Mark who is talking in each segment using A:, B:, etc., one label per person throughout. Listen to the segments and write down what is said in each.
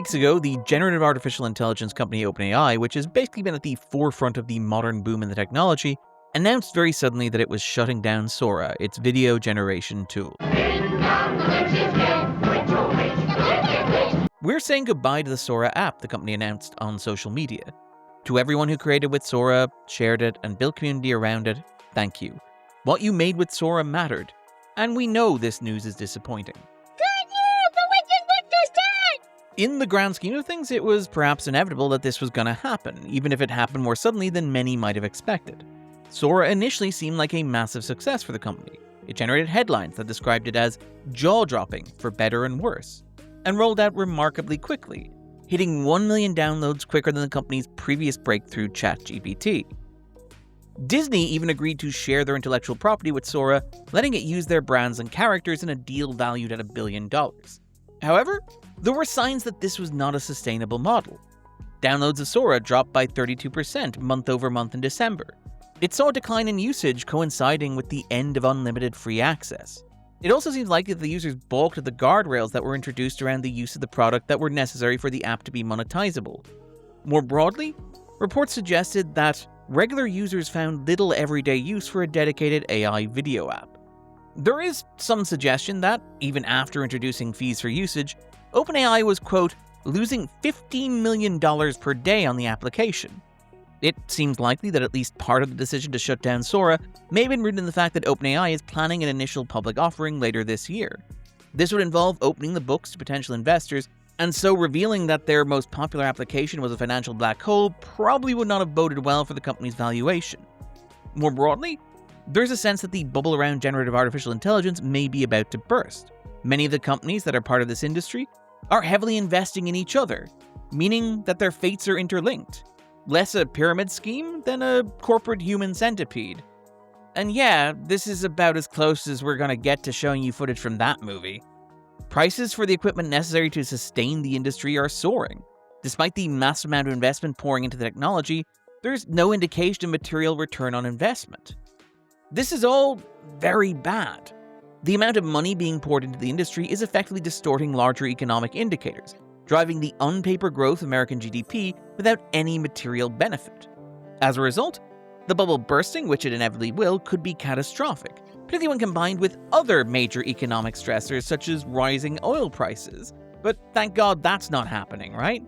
A: weeks ago, the generative artificial intelligence company OpenAI, which has basically been at the forefront of the modern boom in the technology, announced very suddenly that it was shutting down Sora, its video generation tool. We're saying goodbye to the Sora app, the company announced on social media. To everyone who created with Sora, shared it, and built community around it, thank you. What you made with Sora mattered, and we know this news is disappointing. In the grand scheme of things, it was perhaps inevitable that this was going to happen, even if it happened more suddenly than many might have expected. Sora initially seemed like a massive success for the company. It generated headlines that described it as jaw-dropping for better and worse, and rolled out remarkably quickly, hitting 1 million downloads quicker than the company's previous breakthrough ChatGPT. Disney even agreed to share their intellectual property with Sora, letting it use their brands and characters in a deal valued at $1 billion. However, there were signs that this was not a sustainable model. Downloads of Sora dropped by 32% month over month in December. It saw a decline in usage coinciding with the end of unlimited free access. It also seems likely that the users balked at the guardrails that were introduced around the use of the product that were necessary for the app to be monetizable. More broadly, reports suggested that regular users found little everyday use for a dedicated AI video app. There is some suggestion that, even after introducing fees for usage, OpenAI was, quote, losing $15 million per day on the application. It seems likely that at least part of the decision to shut down Sora may have been rooted in the fact that OpenAI is planning an initial public offering later this year. This would involve opening the books to potential investors, and so revealing that their most popular application was a financial black hole probably would not have boded well for the company's valuation. More broadly, there's a sense that the bubble around generative artificial intelligence may be about to burst. Many of the companies that are part of this industry are heavily investing in each other, meaning that their fates are interlinked. Less a pyramid scheme than a corporate human centipede. And yeah, this is about as close as we're gonna get to showing you footage from that movie. Prices for the equipment necessary to sustain the industry are soaring. Despite the massive amount of investment pouring into the technology, there's no indication of material return on investment. This is all very bad. The amount of money being poured into the industry is effectively distorting larger economic indicators, driving the on-paper growth of American GDP without any material benefit. As a result, the bubble bursting, which it inevitably will, could be catastrophic, particularly when combined with other major economic stressors such as rising oil prices. But thank God that's not happening, right?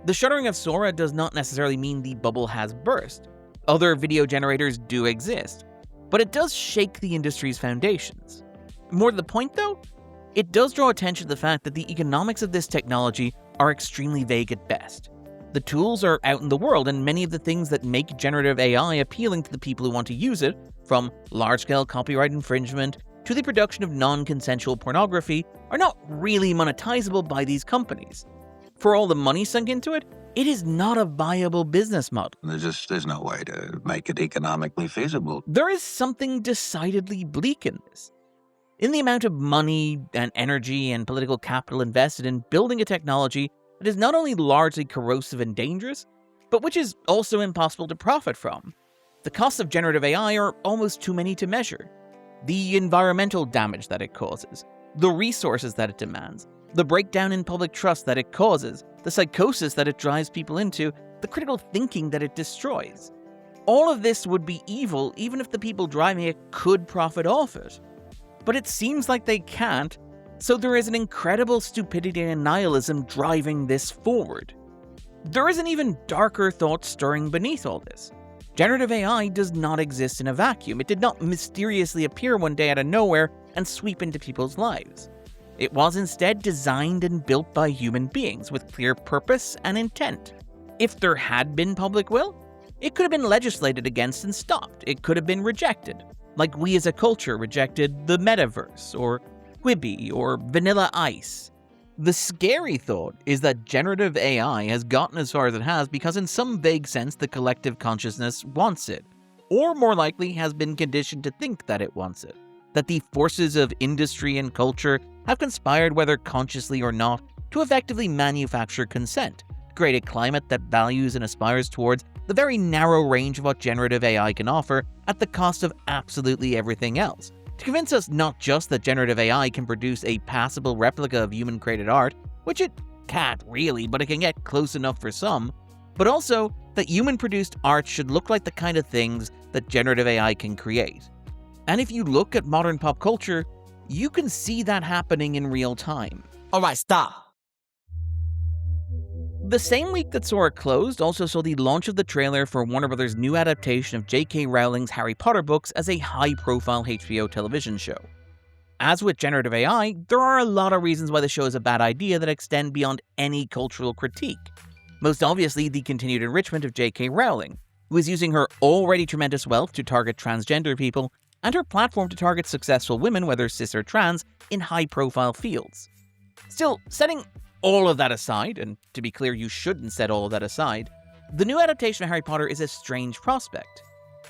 A: The shuttering of Sora does not necessarily mean the bubble has burst. Other video generators do exist, but it does shake the industry's foundations. More to the point though, it does draw attention to the fact that the economics of this technology are extremely vague at best. The tools are out in the world, and many of the things that make generative AI appealing to the people who want to use it, from large-scale copyright infringement to the production of non-consensual pornography, are not really monetizable by these companies. For all the money sunk into it, it is not a viable business model.
B: There's no way to make it economically feasible.
A: There is something decidedly bleak in this. In the amount of money and energy and political capital invested in building a technology that is not only largely corrosive and dangerous, but which is also impossible to profit from. The costs of generative AI are almost too many to measure. The environmental damage that it causes, the resources that it demands, the breakdown in public trust that it causes, the psychosis that it drives people into, the critical thinking that it destroys. All of this would be evil even if the people driving it could profit off it. But it seems like they can't, so there is an incredible stupidity and nihilism driving this forward. There is an even darker thought stirring beneath all this. Generative AI does not exist in a vacuum. It did not mysteriously appear one day out of nowhere and sweep into people's lives. It was instead designed and built by human beings with clear purpose and intent. If there had been public will, it could have been legislated against and stopped. It could have been rejected, like we as a culture rejected the metaverse, or Quibi, or Vanilla Ice. The scary thought is that generative AI has gotten as far as it has because in some vague sense the collective consciousness wants it, or more likely has been conditioned to think that it wants it. That the forces of industry and culture have conspired, whether consciously or not, to effectively manufacture consent, create a climate that values and aspires towards the very narrow range of what generative AI can offer at the cost of absolutely everything else, to convince us not just that generative AI can produce a passable replica of human-created art, which it cat, really, but it can get close enough for some. But also that human-produced art should look like the kind of things that generative AI can create. And if you look at modern pop culture, you can see that happening in real time.
C: Alright, stop.
A: The same week that Sora closed also saw the launch of the trailer for Warner Bros.' new adaptation of J.K. Rowling's Harry Potter books as a high-profile HBO television show. As with generative AI, there are a lot of reasons why the show is a bad idea that extend beyond any cultural critique. Most obviously, the continued enrichment of J.K. Rowling, who is using her already tremendous wealth to target transgender people, and her platform to target successful women, whether cis or trans, in high-profile fields. Still, setting all of that aside, and to be clear, you shouldn't set all of that aside, the new adaptation of Harry Potter is a strange prospect.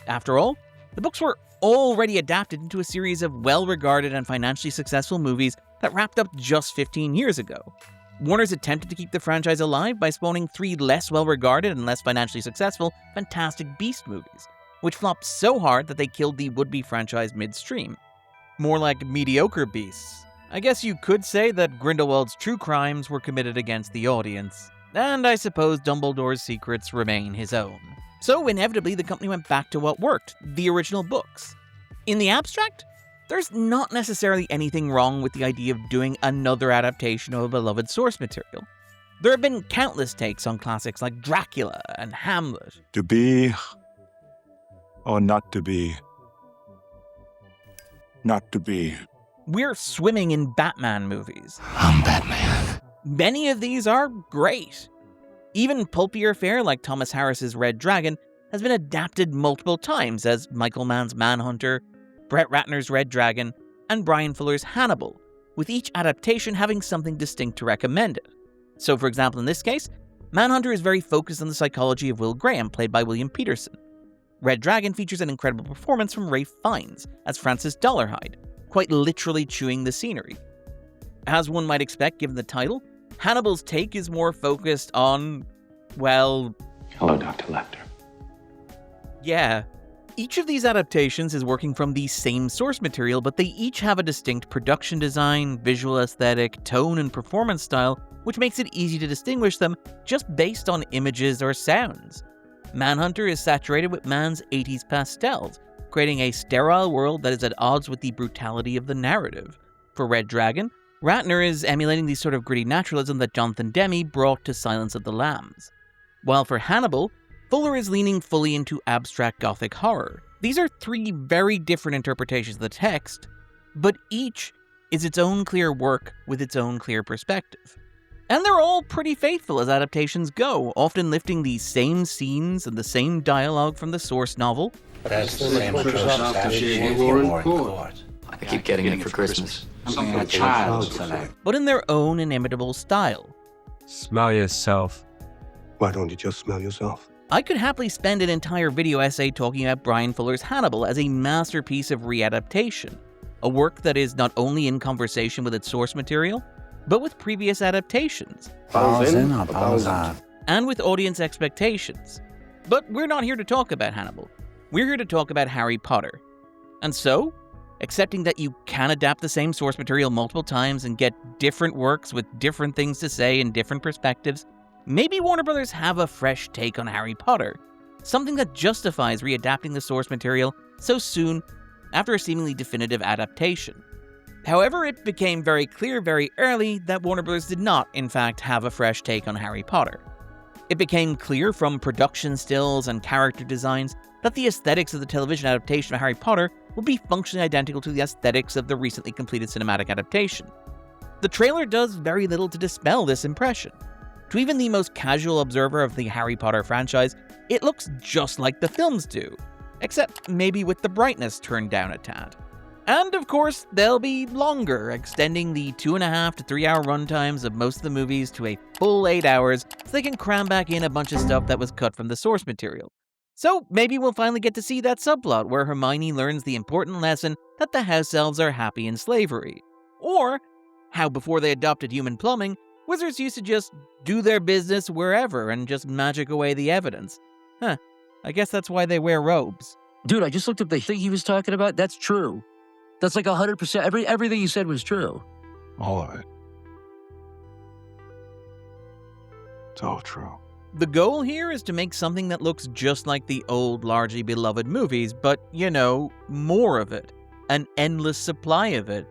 A: After all, the books were already adapted into a series of well-regarded and financially successful movies that wrapped up just 15 years ago. Warner's attempted to keep the franchise alive by spawning 3 less well-regarded and less financially successful Fantastic Beast movies, which flopped so hard that they killed the would-be franchise midstream. More like mediocre beasts. I guess you could say that Grindelwald's true crimes were committed against the audience, and I suppose Dumbledore's secrets remain his own. So inevitably, the company went back to what worked, the original books. In the abstract, there's not necessarily anything wrong with the idea of doing another adaptation of a beloved source material. There have been countless takes on classics like Dracula and Hamlet.
D: To be or not to be? Not to be.
A: We're swimming in Batman movies.
C: I'm Batman.
A: Many of these are great. Even pulpier fare like Thomas Harris's Red Dragon has been adapted multiple times as Michael Mann's Manhunter, Brett Ratner's Red Dragon, and Brian Fuller's Hannibal, with each adaptation having something distinct to recommend it. So for example, in this case, Manhunter is very focused on the psychology of Will Graham, played by William Peterson. Red Dragon features an incredible performance from Ralph Fiennes as Francis Dollarhide, quite literally chewing the scenery. As one might expect given the title, Hannibal's take is more focused on, well...
E: Hello, Dr. Lecter.
A: Yeah. Each of these adaptations is working from the same source material, but they each have a distinct production design, visual aesthetic, tone, and performance style, which makes it easy to distinguish them just based on images or sounds. Manhunter is saturated with Mann's 80s pastels, creating a sterile world that is at odds with the brutality of the narrative. For Red Dragon, Ratner is emulating the sort of gritty naturalism that Jonathan Demme brought to Silence of the Lambs. While for Hannibal, Fuller is leaning fully into abstract gothic horror. These are 3 very different interpretations of the text, but each is its own clear work with its own clear perspective. And they're all pretty faithful as adaptations go, often lifting the same scenes and the same dialogue from the source novel.
F: That's the same court.
E: I keep getting it for Christmas.
F: Something a child select.
A: But in their own inimitable style.
G: Smell yourself.
H: Why don't you just smell yourself?
A: I could happily spend an entire video essay talking about Brian Fuller's Hannibal as a masterpiece of re-adaptation, a work that is not only in conversation with its source material, but with previous adaptations,
F: Balls in or balls out?
A: and with audience expectations. But we're not here to talk about Hannibal. We're here to talk about Harry Potter. And so, accepting that you can adapt the same source material multiple times and get different works with different things to say and different perspectives, maybe Warner Bros. Have a fresh take on Harry Potter, something that justifies readapting the source material so soon after a seemingly definitive adaptation. However, it became very clear very early that Warner Bros. Did not, in fact, have a fresh take on Harry Potter. It became clear from production stills and character designs that the aesthetics of the television adaptation of Harry Potter would be functionally identical to the aesthetics of the recently completed cinematic adaptation. The trailer does very little to dispel this impression. To even the most casual observer of the Harry Potter franchise, it looks just like the films do, except maybe with the brightness turned down a tad. And of course, they'll be longer, extending the 2.5 to 3 hour runtimes of most of the movies to a full 8 hours so they can cram back in a bunch of stuff that was cut from the source material. So maybe we'll finally get to see that subplot where Hermione learns the important lesson that the house elves are happy in slavery. Or how before they adopted human plumbing, wizards used to just do their business wherever and just magic away the evidence. I guess that's why they wear robes.
C: Dude, I just looked up the thing he was talking about. That's true. That's like 100%. Everything you said was true.
D: All of it.
H: It's all true.
A: The goal here is to make something that looks just like the old, largely beloved movies, but, more of it. An endless supply of it.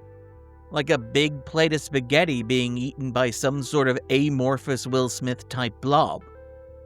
A: Like a big plate of spaghetti being eaten by some sort of amorphous Will Smith type blob.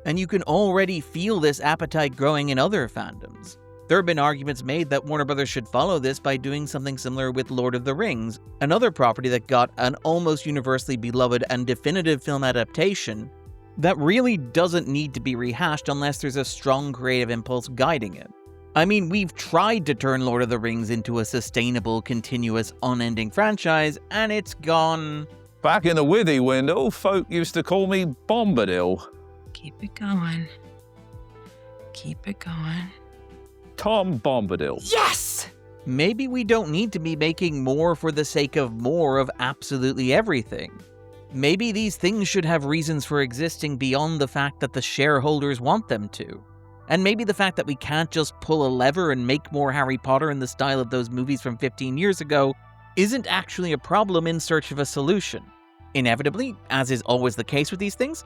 A: And you can already feel this appetite growing in other fandoms. There have been arguments made that Warner Bros. Should follow this by doing something similar with Lord of the Rings, another property that got an almost universally beloved and definitive film adaptation that really doesn't need to be rehashed unless there's a strong creative impulse guiding it. I mean, we've tried to turn Lord of the Rings into a sustainable, continuous, unending franchise, and it's gone...
I: Back in the Withy window, folk used to call me Bombadil.
J: Keep it going. Keep it going.
I: Tom Bombadil.
A: Yes! Maybe we don't need to be making more for the sake of more of absolutely everything. Maybe these things should have reasons for existing beyond the fact that the shareholders want them to. And maybe the fact that we can't just pull a lever and make more Harry Potter in the style of those movies from 15 years ago isn't actually a problem in search of a solution. Inevitably, as is always the case with these things,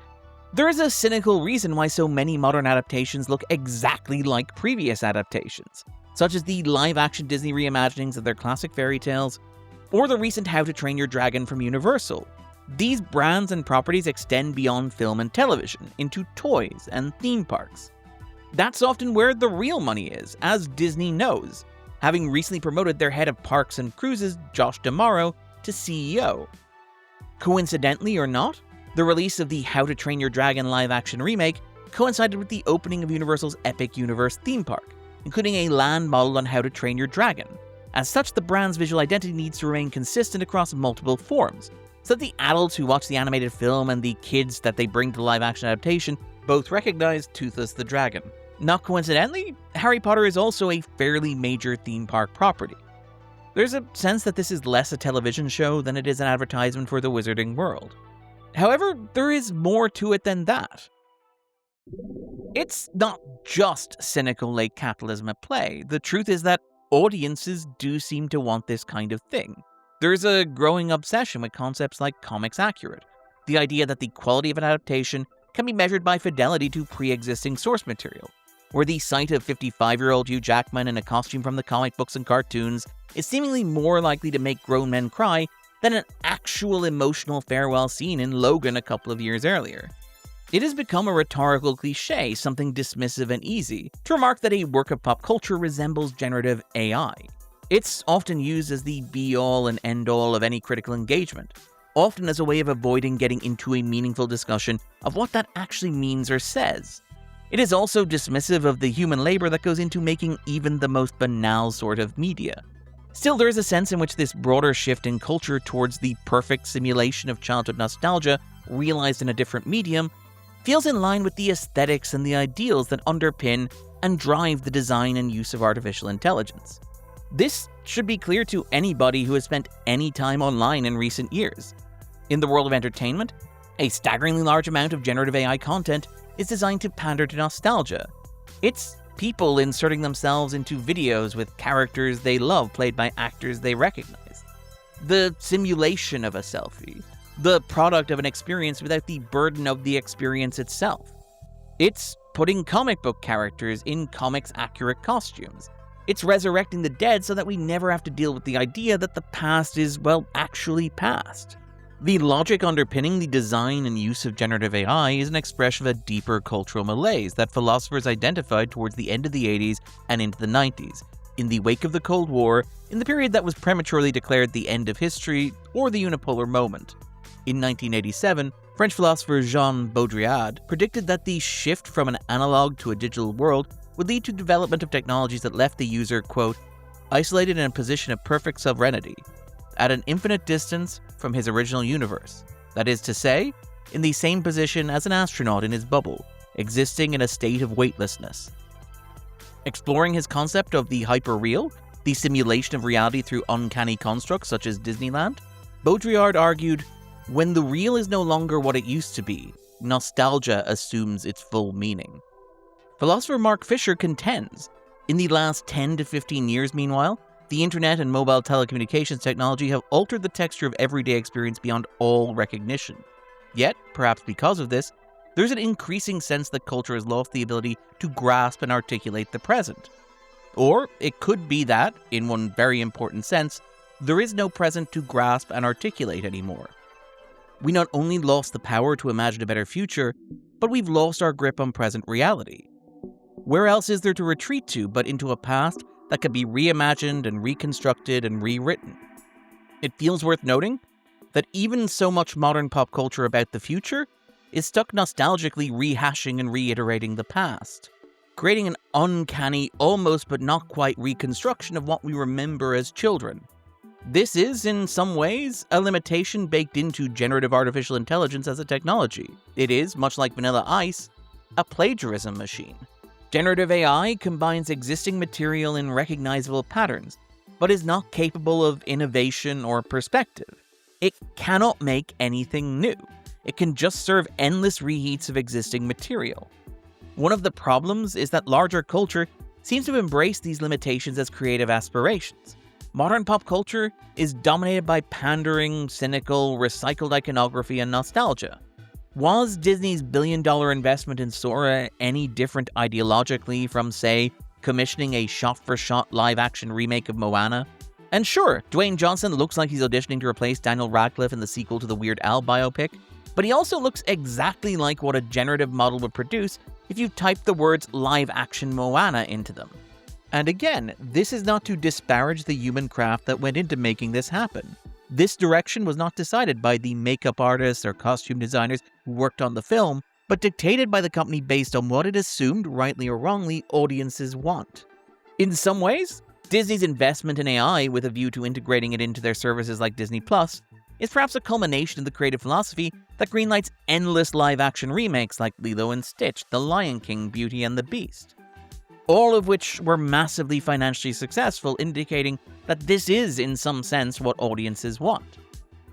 A: there is a cynical reason why so many modern adaptations look exactly like previous adaptations, such as the live-action Disney reimaginings of their classic fairy tales, or the recent How to Train Your Dragon from Universal. These brands and properties extend beyond film and television, into toys and theme parks. That's often where the real money is, as Disney knows, having recently promoted their head of parks and cruises, Josh D'Amaro, to CEO. Coincidentally or not, the release of the How to Train Your Dragon live-action remake coincided with the opening of Universal's Epic Universe theme park, including a land modeled on How to Train Your Dragon. As such, the brand's visual identity needs to remain consistent across multiple forms, so that the adults who watch the animated film and the kids that they bring to live-action adaptation both recognize Toothless the Dragon. Not coincidentally, Harry Potter is also a fairly major theme park property. There's a sense that this is less a television show than it is an advertisement for the wizarding world. However, there is more to it than that. It's not just cynical late capitalism at play. The truth is that audiences do seem to want this kind of thing. There's a growing obsession with concepts like comics accurate, the idea that the quality of an adaptation can be measured by fidelity to pre-existing source material, where the sight of 55-year-old Hugh Jackman in a costume from the comic books and cartoons is seemingly more likely to make grown men cry than an actual emotional farewell scene in Logan a couple of years earlier. It has become a rhetorical cliche, something dismissive and easy, to remark that a work of pop culture resembles generative AI. It's often used as the be-all and end-all of any critical engagement, often as a way of avoiding getting into a meaningful discussion of what that actually means or says. It is also dismissive of the human labor that goes into making even the most banal sort of media. Still, there is a sense in which this broader shift in culture towards the perfect simulation of childhood nostalgia realized in a different medium feels in line with the aesthetics and the ideals that underpin and drive the design and use of artificial intelligence. This should be clear to anybody who has spent any time online in recent years. In the world of entertainment, a staggeringly large amount of generative AI content is designed to pander to nostalgia. It's people inserting themselves into videos with characters they love played by actors they recognize. The simulation of a selfie. The product of an experience without the burden of the experience itself. It's putting comic book characters in comics-accurate costumes. It's resurrecting the dead so that we never have to deal with the idea that the past is, well, actually past. The logic underpinning the design and use of generative AI is an expression of a deeper cultural malaise that philosophers identified towards the end of the 80s and into the 90s, in the wake of the Cold War, in the period that was prematurely declared the end of history or the unipolar moment. In 1987, French philosopher Jean Baudrillard predicted that the shift from an analog to a digital world would lead to development of technologies that left the user, quote, isolated in a position of perfect sovereignty, at an infinite distance from his original universe. That is to say, in the same position as an astronaut in his bubble, existing in a state of weightlessness. Exploring his concept of the hyperreal, the simulation of reality through uncanny constructs such as Disneyland, Baudrillard argued, when the real is no longer what it used to be, nostalgia assumes its full meaning. Philosopher Mark Fisher contends, in the last 10 to 15 years, meanwhile, the internet and mobile telecommunications technology have altered the texture of everyday experience beyond all recognition. Yet, perhaps because of this, there's an increasing sense that culture has lost the ability to grasp and articulate the present. Or it could be that, in one very important sense, there is no present to grasp and articulate anymore. We not only lost the power to imagine a better future, but we've lost our grip on present reality. Where else is there to retreat to but into a past that can be reimagined and reconstructed and rewritten? It feels worth noting that even so much modern pop culture about the future is stuck nostalgically rehashing and reiterating the past, creating an uncanny, almost but not quite reconstruction of what we remember as children. This is, in some ways, a limitation baked into generative artificial intelligence as a technology. It is, much like Vanilla Ice, a plagiarism machine. Generative AI combines existing material in recognizable patterns, but is not capable of innovation or perspective. It cannot make anything new. It can just serve endless reheats of existing material. One of the problems is that larger culture seems to embrace these limitations as creative aspirations. Modern pop culture is dominated by pandering, cynical, recycled iconography and nostalgia. Was Disney's billion-dollar investment in Sora any different ideologically from, say, commissioning a shot-for-shot live-action remake of Moana? And sure, Dwayne Johnson looks like he's auditioning to replace Daniel Radcliffe in the sequel to the Weird Al biopic, but he also looks exactly like what a generative model would produce if you typed the words live-action Moana into them. And again, this is not to disparage the human craft that went into making this happen. This direction was not decided by the makeup artists or costume designers who worked on the film, but dictated by the company based on what it assumed, rightly or wrongly, audiences want. In some ways, Disney's investment in AI with a view to integrating it into their services like Disney Plus is perhaps a culmination of the creative philosophy that greenlights endless live-action remakes like Lilo and Stitch, The Lion King, Beauty and the Beast. All of which were massively financially successful, indicating that this is, in some sense, what audiences want.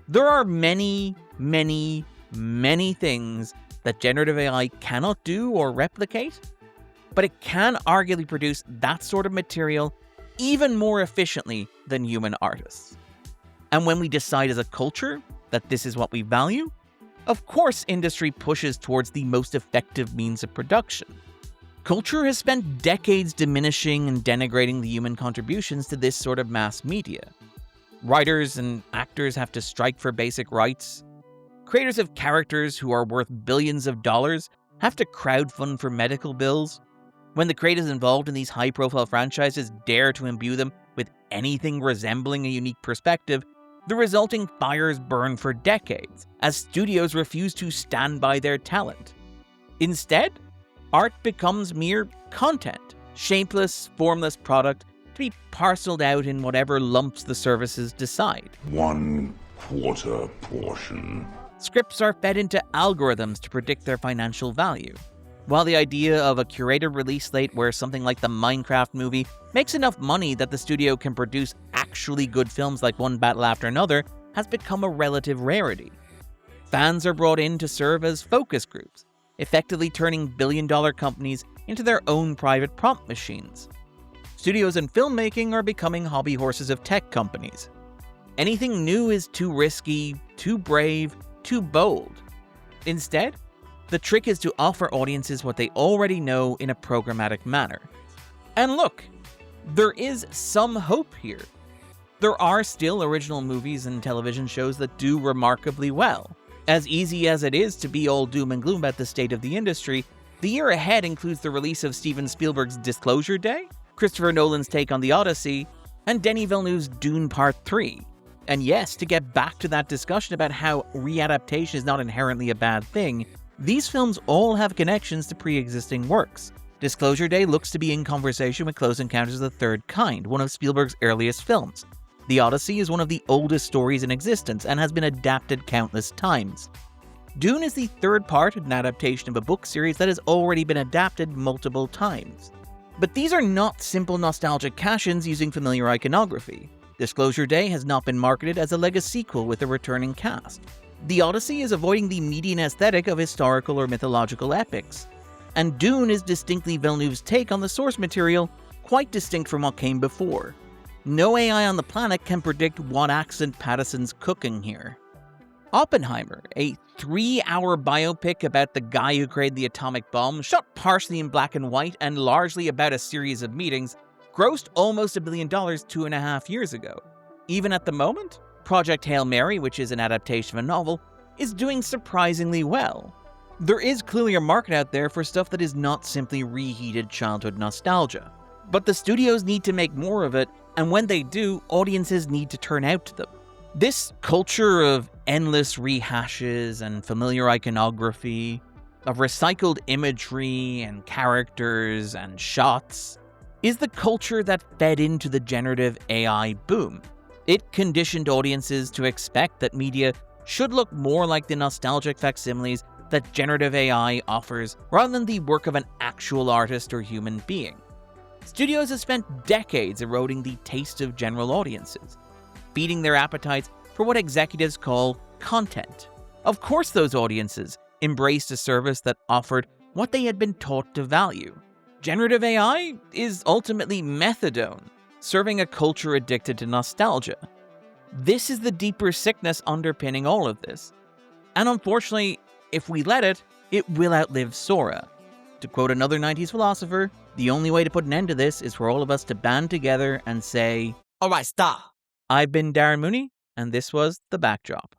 A: There are many, many, many things that generative AI cannot do or replicate, but it can arguably produce that sort of material even more efficiently than human artists. And when we decide as a culture that this is what we value, of course industry pushes towards the most effective means of production. Culture has spent decades diminishing and denigrating the human contributions to this sort of mass media. Writers and actors have to strike for basic rights. Creators of characters who are worth billions of dollars have to crowdfund for medical bills. When the creators involved in these high-profile franchises dare to imbue them with anything resembling a unique perspective, the resulting fires burn for decades, as studios refuse to stand by their talent. Instead, art becomes mere content, shapeless, formless product to be parceled out in whatever lumps the services decide.
K: 1/4 portion.
A: Scripts are fed into algorithms to predict their financial value. While the idea of a curated release slate where something like the Minecraft movie makes enough money that the studio can produce actually good films like one battle after another has become a relative rarity. Fans are brought in to serve as focus groups, effectively turning billion-dollar companies into their own private prompt machines. Studios and filmmaking are becoming hobby horses of tech companies. Anything new is too risky, too brave, too bold. Instead, the trick is to offer audiences what they already know in a programmatic manner. And look, there is some hope here. There are still original movies and television shows that do remarkably well. As easy as it is to be all doom and gloom about the state of the industry, the year ahead includes the release of Steven Spielberg's Disclosure Day, Christopher Nolan's take on The Odyssey, and Denis Villeneuve's Dune Part 3. And yes, to get back to that discussion about how re-adaptation is not inherently a bad thing, these films all have connections to pre-existing works. Disclosure Day looks to be in conversation with Close Encounters of the Third Kind, one of Spielberg's earliest films. The Odyssey is one of the oldest stories in existence and has been adapted countless times. Dune is the third part in an adaptation of a book series that has already been adapted multiple times. But these are not simple nostalgic cash-ins using familiar iconography. Disclosure Day has not been marketed as a Lego sequel with a returning cast. The Odyssey is avoiding the median aesthetic of historical or mythological epics. And Dune is distinctly Villeneuve's take on the source material, quite distinct from what came before. No AI on the planet can predict what accent Pattinson's cooking here. Oppenheimer, a 3-hour biopic about the guy who created the atomic bomb, shot partially in black and white and largely about a series of meetings, grossed almost $1 billion 2.5 years ago. Even at the moment, Project Hail Mary, which is an adaptation of a novel, is doing surprisingly well. There is clearly a market out there for stuff that is not simply reheated childhood nostalgia. But the studios need to make more of it, and when they do, audiences need to turn out to them. This culture of endless rehashes and familiar iconography, of recycled imagery and characters and shots, is the culture that fed into the generative AI boom. It conditioned audiences to expect that media should look more like the nostalgic facsimiles that generative AI offers rather than the work of an actual artist or human being. Studios have spent decades eroding the taste of general audiences, feeding their appetites for what executives call content. Of course those audiences embraced a service that offered what they had been taught to value. Generative AI is ultimately methadone, serving a culture addicted to nostalgia. This is the deeper sickness underpinning all of this. And unfortunately, if we let it, it will outlive Sora. To quote another 90s philosopher, the only way to put an end to this is for all of us to band together and say, "Alright, stop." I've been Darren Mooney, and this was The Backdrop.